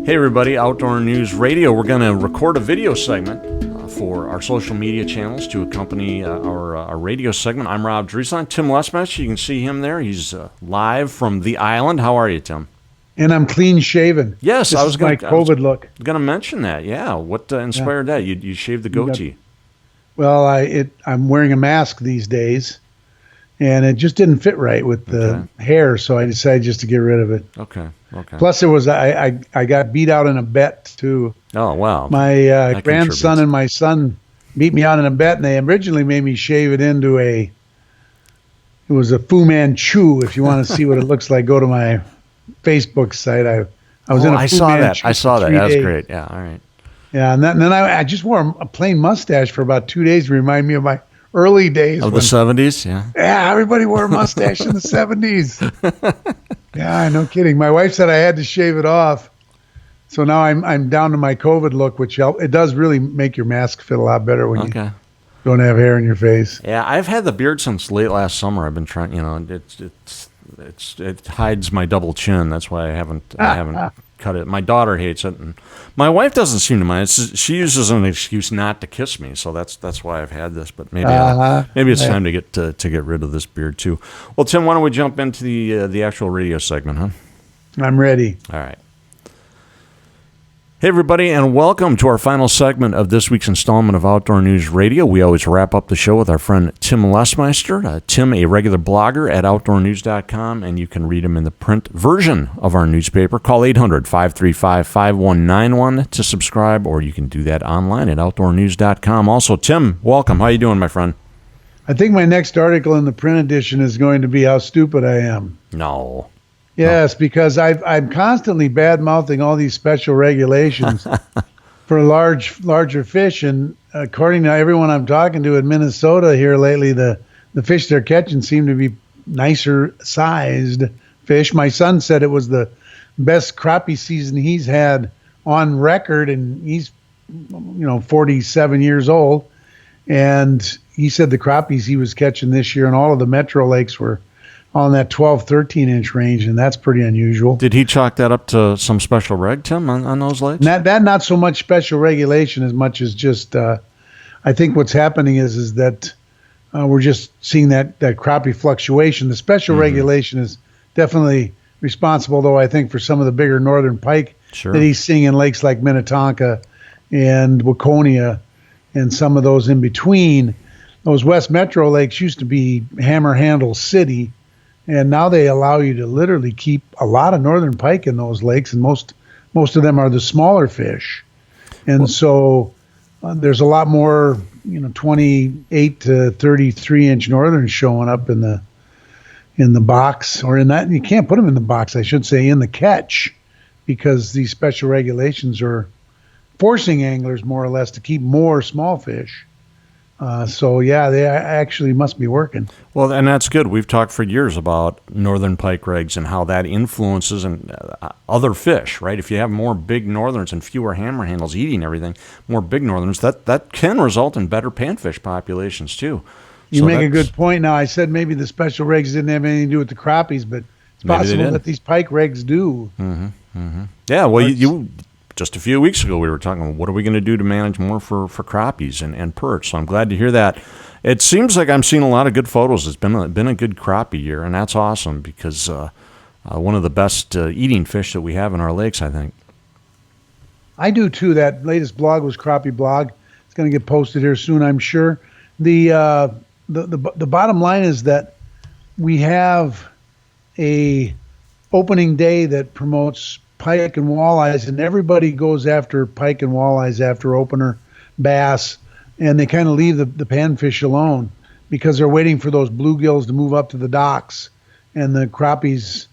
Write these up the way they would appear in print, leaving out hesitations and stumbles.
Hey everybody, Outdoor News Radio. We're going to record a video segment for our social media channels to accompany our radio segment. I'm Rob Drieslein. Tim Lesmeister, you can see him there. He's live from the island. How are you, Tim? And I'm clean shaven. Yes, I was going to look. Going to mention that. Yeah, what inspired that? You shaved the goatee. Well, I'm wearing a mask these days, and it just didn't fit right with the hair, so I decided just to get rid of it. Okay. Plus, I got beat out in a bet too. Oh wow! My grandson and my son beat me out in a bet, and they originally made me shave it into it was a Fu Manchu. If you want to see what it looks like, go to my Facebook site. I was in a Fu Manchu. I saw that. That was great. Yeah. All right. Yeah, and then I just wore a plain mustache for about 2 days to remind me of my early days. Of the 70s, yeah. Yeah, everybody wore a mustache in the 70s. Yeah, no kidding. My wife said I had to shave it off. So now I'm down to my COVID look, which it does really make your mask fit a lot better when you don't have hair in your face. Yeah, I've had the beard since late last summer. I've been trying, it hides my double chin. That's why I haven't cut it. My daughter hates it, and my wife doesn't seem to mind. She uses an excuse not to kiss me, so that's why I've had this. But maybe it's time to get rid of this beard too. Well, Tim, why don't we jump into the actual radio segment, huh? I'm ready. All right. Hey, everybody, and welcome to our final segment of this week's installment of Outdoor News Radio. We always wrap up the show with our friend Tim Lesmeister. Tim, a regular blogger at OutdoorNews.com, and you can read him in the print version of our newspaper. Call 800-535-5191 to subscribe, or you can do that online at OutdoorNews.com. Also, Tim, welcome. How you doing, my friend? I think my next article in the print edition is going to be how stupid I am. No. Yes, because I'm constantly bad-mouthing all these special regulations for larger fish, and according to everyone I'm talking to in Minnesota here lately, the fish they're catching seem to be nicer sized fish. My son said it was the best crappie season he's had on record, and he's 47 years old, and he said the crappies he was catching this year in all of the metro lakes were on that 12, 13-inch range, and that's pretty unusual. Did he chalk that up to some special reg, Tim, on those lakes? That not so much special regulation as much as just I think what's happening is that we're just seeing that crappie fluctuation. The special regulation is definitely responsible, though, I think, for some of the bigger northern pike that he's seeing in lakes like Minnetonka and Waconia and some of those in between. Those West Metro lakes used to be hammer handle city, and now they allow you to literally keep a lot of northern pike in those lakes, and most of them are the smaller fish. And so there's a lot more, 28 to 33-inch northern showing up in the box, or in that. You can't put them in the box, I should say, in the catch, because these special regulations are forcing anglers more or less to keep more small fish. They actually must be working. Well, and that's good. We've talked for years about northern pike regs and how that influences other fish, right? If you have more big northerns and fewer hammer handles eating everything, more big northerns, that can result in better panfish populations too. You make a good point. Now, I said maybe the special regs didn't have anything to do with the crappies, but it's possible that these pike regs do. Mm-hmm. Mm-hmm. Yeah, well, you just a few weeks ago, we were talking, what are we going to do to manage more for crappies and perch? So I'm glad to hear that. It seems like I'm seeing a lot of good photos. It's been a good crappie year, and that's awesome because one of the best eating fish that we have in our lakes, I think. I do, too. That latest blog was Crappie Blog. It's going to get posted here soon, I'm sure. The bottom line is that we have a opening day that promotes pike and walleyes, and everybody goes after pike and walleyes after opener bass, and they kind of leave the panfish alone because they're waiting for those bluegills to move up to the docks, and the crappies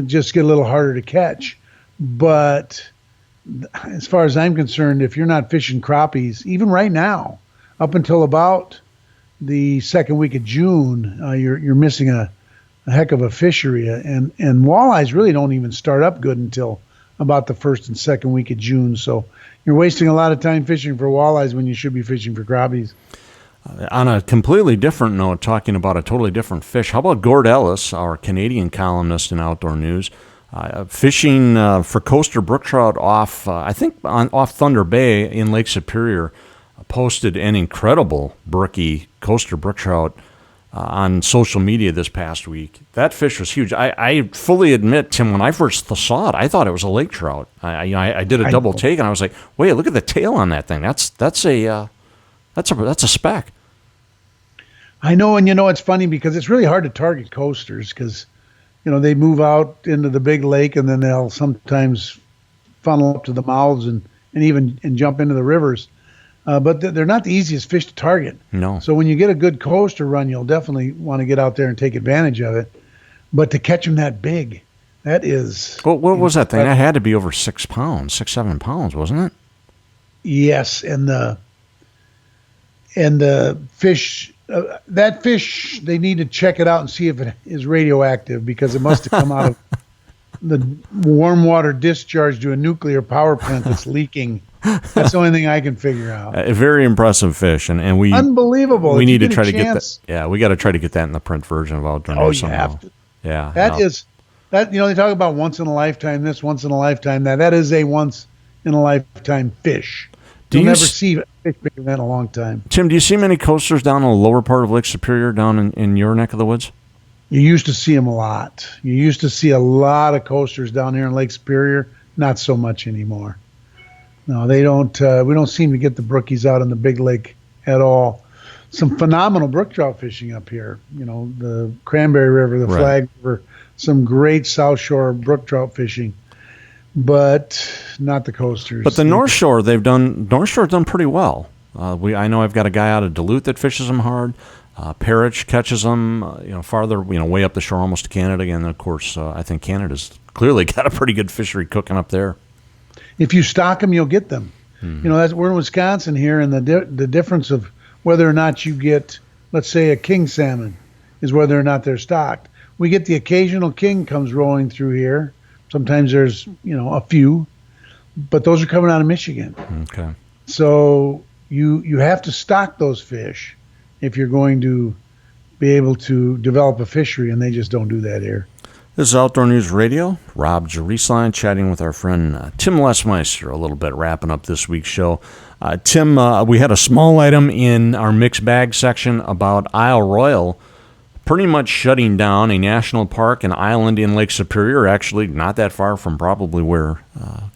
just get a little harder to catch. But as far as I'm concerned, if you're not fishing crappies, even right now, up until about the second week of June, you're missing a heck of a fishery, and walleyes really don't even start up good until about the first and second week of June. So you're wasting a lot of time fishing for walleyes when you should be fishing for crappies. On a completely different note, talking about a totally different fish, how about Gord Ellis, our Canadian columnist in Outdoor News? Fishing for coaster brook trout off, off Thunder Bay in Lake Superior, posted an incredible brookie coaster brook trout on social media this past week. That fish was huge. I fully admit, Tim, when I first saw it, I thought it was a lake trout. I did a double take, and I was like, "Wait, look at the tail on that thing. That's a speck." I know, and it's funny because it's really hard to target coasters because they move out into the big lake and then they'll sometimes funnel up to the mouths and jump into the rivers. But they're not the easiest fish to target. No. So when you get a good coaster run, you'll definitely want to get out there and take advantage of it. But to catch them that big, that is. What was that thing? That had to be over 6 pounds, 7 pounds, wasn't it? Yes, and the fish. That fish, they need to check it out and see if it is radioactive because it must have come out of the warm water discharge to a nuclear power plant that's leaking. That's the only thing I can figure out. A very impressive fish, and we unbelievable. We need to try to get that. Yeah, we got to try to get that in the print version of Outdoor News somehow. Have to. Yeah, that. They talk about once in a lifetime this, once in a lifetime that. That is a once in a lifetime fish. You'll never see a fish bigger than a long time. Tim, do you see many coasters down in the lower part of Lake Superior, down in your neck of the woods? You used to see them a lot. You used to see a lot of coasters down here in Lake Superior. Not so much anymore. No, they don't. We don't seem to get the brookies out in the big lake at all. Some phenomenal brook trout fishing up here. The Cranberry River, the Flag River, some great South Shore brook trout fishing, but not the coasters. But the North Shore, North Shore's done pretty well. I know I've got a guy out of Duluth that fishes them hard. Parrish catches them, farther, way up the shore, almost to Canada. And of course, I think Canada's clearly got a pretty good fishery cooking up there. If you stock them, you'll get them. Mm-hmm. We're in Wisconsin here, and the difference of whether or not you get, let's say, a king salmon is whether or not they're stocked. We get the occasional king comes rolling through here. Sometimes there's, a few, but those are coming out of Michigan. Okay. So you have to stock those fish if you're going to be able to develop a fishery, and they just don't do that here. This is Outdoor News Radio. Rob Drieslein chatting with our friend Tim Lesmeister a little bit, wrapping up this week's show. Tim, we had a small item in our mixed bag section about Isle Royale pretty much shutting down a national park, an island in Lake Superior, actually not that far from probably where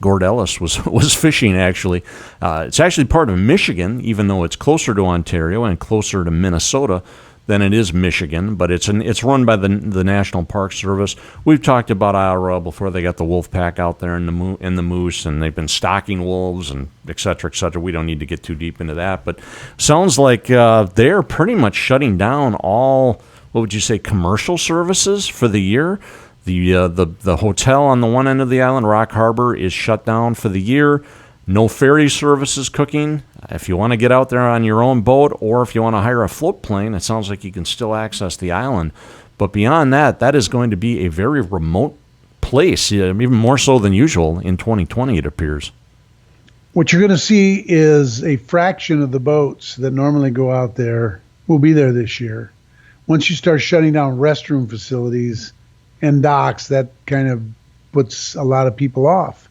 Gord Ellis was fishing, actually. It's actually part of Michigan, even though it's closer to Ontario and closer to Minnesota than it is Michigan, but it's run by the National Park Service. We've talked about Isle Royale before. They got the wolf pack out there and the moose, and they've been stocking wolves and et cetera, et cetera. We don't need to get too deep into that, but sounds like they're pretty much shutting down all, what would you say, commercial services for the year. The hotel on the one end of the island, Rock Harbor, is shut down for the year. No ferry services cooking. If you want to get out there on your own boat or if you want to hire a float plane, it sounds like you can still access the island. But beyond that, that is going to be a very remote place, even more so than usual in 2020, it appears. What you're going to see is a fraction of the boats that normally go out there will be there this year. Once you start shutting down restroom facilities and docks, that kind of puts a lot of people off.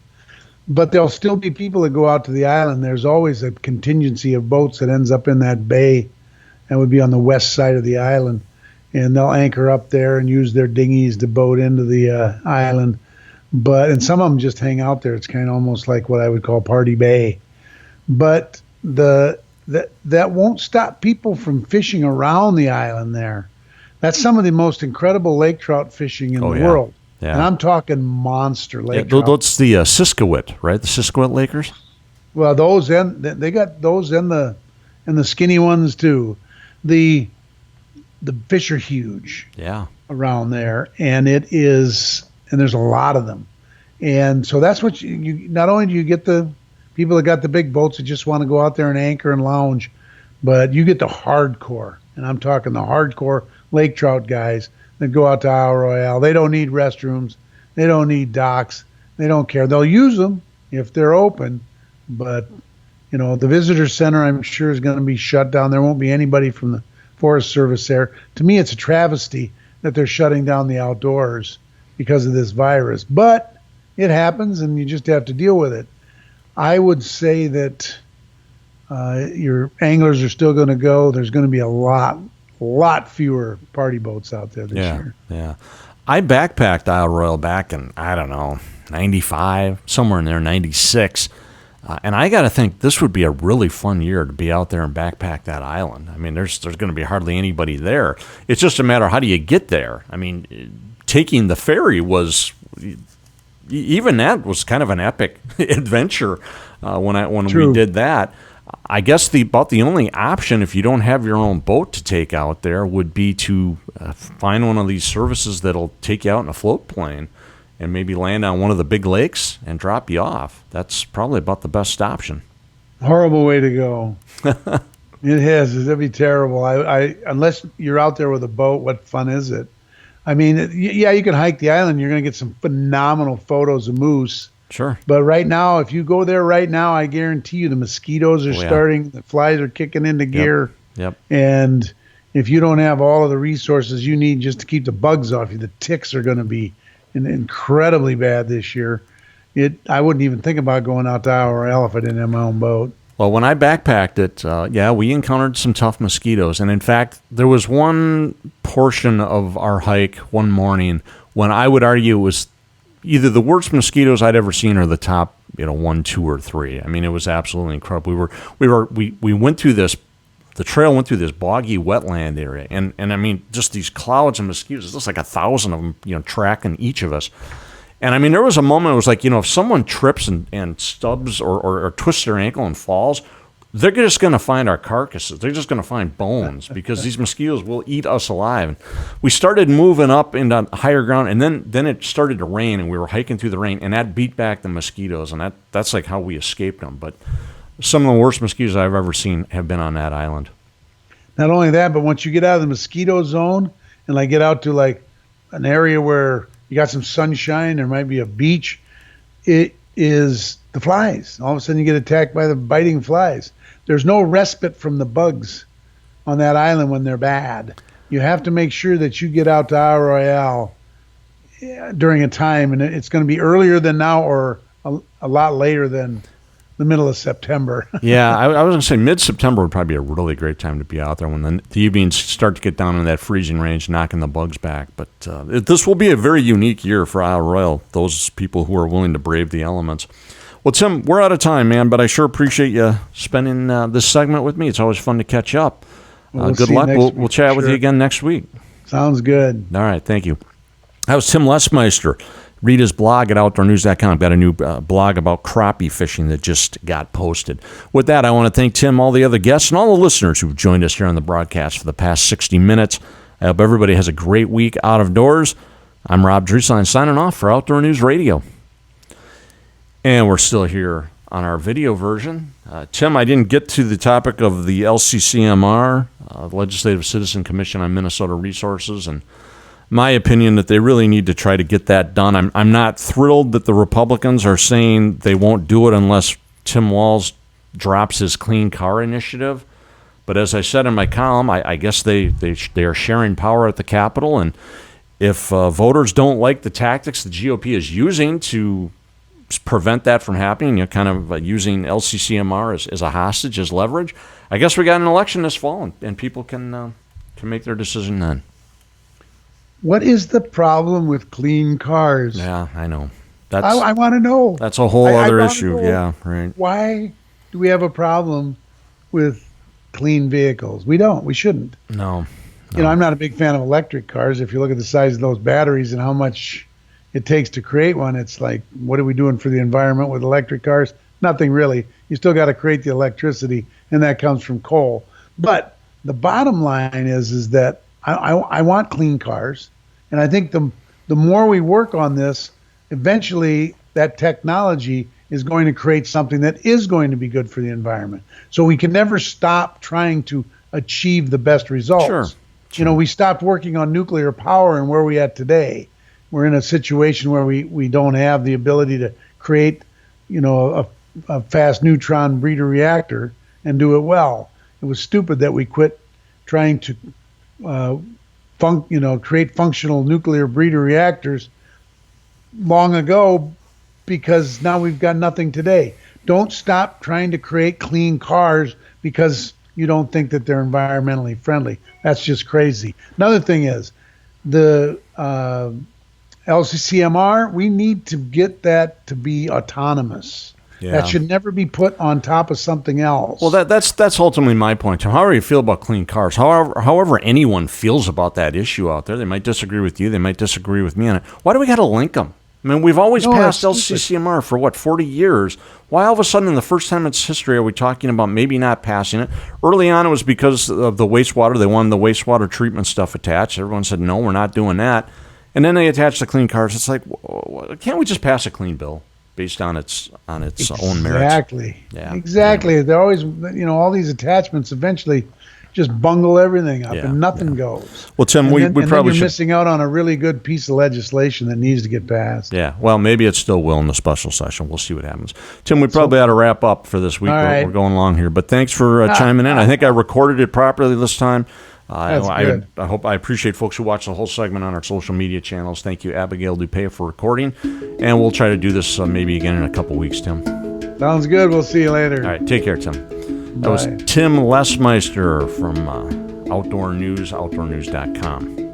But there'll still be people that go out to the island. There's always a contingency of boats that ends up in that bay and would be on the west side of the island. And they'll anchor up there and use their dinghies to boat into the island. And some of them just hang out there. It's kind of almost like what I would call Party Bay. But that won't stop people from fishing around the island there. That's some of the most incredible lake trout fishing in the world. Yeah. And I'm talking monster lake trout. That's the Siskiwit, right? The Siskiwit Lakers? Well, they got those and the skinny ones too. The fish are huge. Yeah. Around there, and there's a lot of them. And so that's what you not only do you get the people that got the big boats that just want to go out there and anchor and lounge, but you get the hardcore, and I'm talking the hardcore lake trout guys that go out to Isle Royale. They don't need restrooms. They don't need docks. They don't care. They'll use them if they're open, but the visitor center, I'm sure, is going to be shut down. There won't be anybody from the Forest Service there. To me, it's a travesty that they're shutting down the outdoors because of this virus. But it happens, and you just have to deal with it. I would say that your anglers are still going to go. There's going to be a lot fewer party boats out there this year. Yeah. I backpacked Isle Royale back in, I don't know, 95, somewhere in there, 96. And I got to think this would be a really fun year to be out there and backpack that island. I mean, there's going to be hardly anybody there. It's just a matter of how do you get there? I mean, taking the ferry was, even that was kind of an epic adventure when we did that. I guess about the only option if you don't have your own boat to take out there would be to find one of these services that'll take you out in a float plane and maybe land on one of the big lakes and drop you off. That's probably about the best option. Horrible way to go. It is. It'd be terrible. I unless you're out there with a boat, what fun is it? I mean, yeah, you can hike the island. You're going to get some phenomenal photos of moose. Sure. But right now, if you go there right now, I guarantee you the mosquitoes are starting, the flies are kicking into gear. Yep. And if you don't have all of the resources you need just to keep the bugs off you, the ticks are going to be incredibly bad this year. I wouldn't even think about going out to Isle Royale if I didn't have my own boat. Well, when I backpacked it, we encountered some tough mosquitoes. And in fact, there was one portion of our hike one morning when I would argue it was either the worst mosquitoes I'd ever seen or the top, 1, 2, or 3. I mean, it was absolutely incredible. We went through this, the trail went through this boggy wetland area, and I mean, just these clouds of mosquitoes, just like 1,000 of them, tracking each of us. And I mean, there was a moment it was like, if someone trips and stubs or twists their ankle and falls, they're just going to find our carcasses. They're just going to find bones because these mosquitoes will eat us alive. And we started moving up into higher ground, and then it started to rain, and we were hiking through the rain, and that beat back the mosquitoes, and that's like how we escaped them. But some of the worst mosquitoes I've ever seen have been on that island. Not only that, but once you get out of the mosquito zone and like get out to like an area where you got some sunshine, there might be a beach, it is the flies. All of a sudden you get attacked by the biting flies. There's no respite from the bugs on that island when they're bad. You have to make sure that you get out to Isle Royale during a time, and it's going to be earlier than now or a lot later than the middle of September. Yeah, I was going to say mid-September would probably be a really great time to be out there when the evenings start to get down in that freezing range, knocking the bugs back. But this will be a very unique year for Isle Royale, those people who are willing to brave the elements. Well, Tim, we're out of time, man, but I sure appreciate you spending this segment with me. It's always fun to catch up. Good luck. We'll chat with you again next week. Sounds good. All right, thank you. That was Tim Lesmeister. Read his blog at outdoornews.com. I've got a new blog about crappie fishing that just got posted. With that, I want to thank Tim, all the other guests, and all the listeners who've joined us here on the broadcast for the past 60 minutes. I hope everybody has a great week out of doors. I'm Rob Drieslein signing off for Outdoor News Radio. And we're still here on our video version. Tim, I didn't get to the topic of the LCCMR, Legislative Citizen Commission on Minnesota Resources, and my opinion that they really need to try to get that done. I'm not thrilled that the Republicans are saying they won't do it unless Tim Walz drops his clean car initiative. But as I said in my column, I guess they are sharing power at the Capitol, and if voters don't like the tactics the GOP is using to prevent that from happening, kind of using LCCMR as a hostage, as leverage, I guess we got an election this fall, and people can make their decision then. What is the problem with clean cars? Yeah, I know. I want to know. That's a whole other issue. Yeah, right. Why do we have a problem with clean vehicles? We don't. We shouldn't. No. I'm not a big fan of electric cars. If you look at the size of those batteries and how much it takes to create one, it's like, what are we doing for the environment with electric cars? Nothing really. You still got to create the electricity, and that comes from coal. But the bottom line is that I want clean cars, and I think the more we work on this, eventually that technology is going to create something that is going to be good for the environment. So we can never stop trying to achieve the best results. Sure. We stopped working on nuclear power, and where are we at today? We're in a situation where we don't have the ability to create, a fast neutron breeder reactor and do it well. It was stupid that we quit trying to create functional nuclear breeder reactors long ago because now we've got nothing today. Don't stop trying to create clean cars because you don't think that they're environmentally friendly. That's just crazy. Another thing is the LCCMR, we need to get that to be autonomous. Yeah. That should never be put on top of something else. Well, that's ultimately my point, Tim. However you feel about clean cars, however anyone feels about that issue out there, they might disagree with you, they might disagree with me on it. Why do we got to link them? I mean, we've always passed LCCMR for, 40 years? Why all of a sudden, in the first time in its history, are we talking about maybe not passing it? Early on, it was because of the wastewater. They wanted the wastewater treatment stuff attached. Everyone said, no, we're not doing that. And then they attached the clean cars. It's like, can't we just pass a clean bill based on its own merits? Exactly. Yeah. Exactly. Anyway. They're always, all these attachments eventually just bungle everything up and nothing goes. Well, Tim, we probably should. You're missing out on a really good piece of legislation that needs to get passed. Yeah, well, maybe it still will in the special session. We'll see what happens. Tim, we probably ought to wrap up for this week. We're going along here, but thanks for chiming in. I think I recorded it properly this time. That's good. I appreciate folks who watch the whole segment on our social media channels. Thank you, Abigail Dupay, for recording, and we'll try to do this maybe again in a couple weeks, Tim. Sounds good. We'll see you later. All right, take care, Tim. That Bye. was Tim Lesmeister from Outdoor News, outdoornews.com.